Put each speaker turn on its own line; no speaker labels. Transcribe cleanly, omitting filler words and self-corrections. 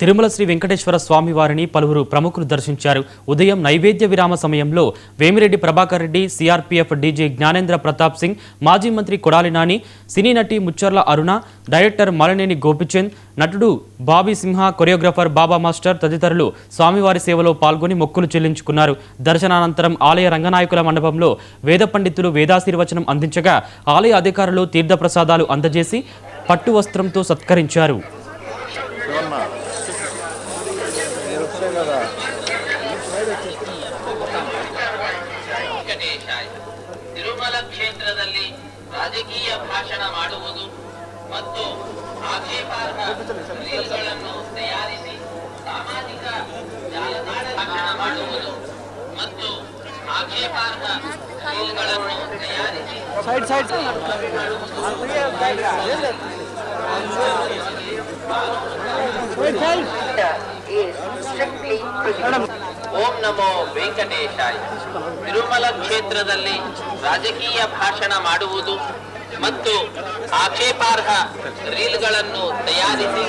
తిరుమల శ్రీ వెంకటేశ్వర స్వామి వారిని పలువురు ప్రముఖులు దర్శించారు. ఉదయం నైవేద్య విరామ సమయంలో వేమిరెడ్డి ప్రభాకర్ రెడ్డి, సిఆర్పీఎఫ్ డీజీ జ్ఞానేంద్ర ప్రతాప్ సింగ్, మాజీ మంత్రి కొడాలి నాని, సినీ నటి ముచ్చర్ల అరుణ, డైరెక్టర్ మలనేని గోపిచంద్, నటుడు బాబీ సింహ, కొరియోగ్రాఫర్ బాబా మాస్టర్ తదితరులు స్వామివారి సేవలో పాల్గొని మొక్కులు చెల్లించుకున్నారు. దర్శనానంతరం ఆలయ రంగనాయకుల మండపంలో వేద పండితులు వేదాశీర్వచనం అందించగా ఆలయ అధికారులు తీర్థప్రసాదాలు అందజేసి పట్టు వస్త్రంతో సత్కరించారు.
ತಿರುಮಲ ಕ್ಷೇತ್ರದಲ್ಲಿ ರಾಜಕೀಯ ಭಾಷಣ ಮಾಡುವುದು ಮತ್ತು ಆಕ್ಷೇಪಾರ್ಹ ರೀಲ್ಗಳನ್ನು ತಯಾರಿಸಿ ಸಾಮಾಜಿಕ ಜಾಲತಾಣ ಭಾಷಣ ಮಾಡುವುದು ಮತ್ತು ಆಕ್ಷೇಪಾರ್ಹ ರೀಲ್ಗಳನ್ನು ತಯಾರಿಸಿ ಓಂ ನಮೋ ವೆಂಕಟೇಶಾಯ. ತಿರುಮಲ ಕ್ಷೇತ್ರದಲ್ಲಿ ರಾಜಕೀಯ ಭಾಷಣ ಮಾಡುವುದು ಮತ್ತು ಆಕ್ಷೇಪಾರ್ಹ ರೀಲ್ಗಳನ್ನು ತಯಾರಿಸಿ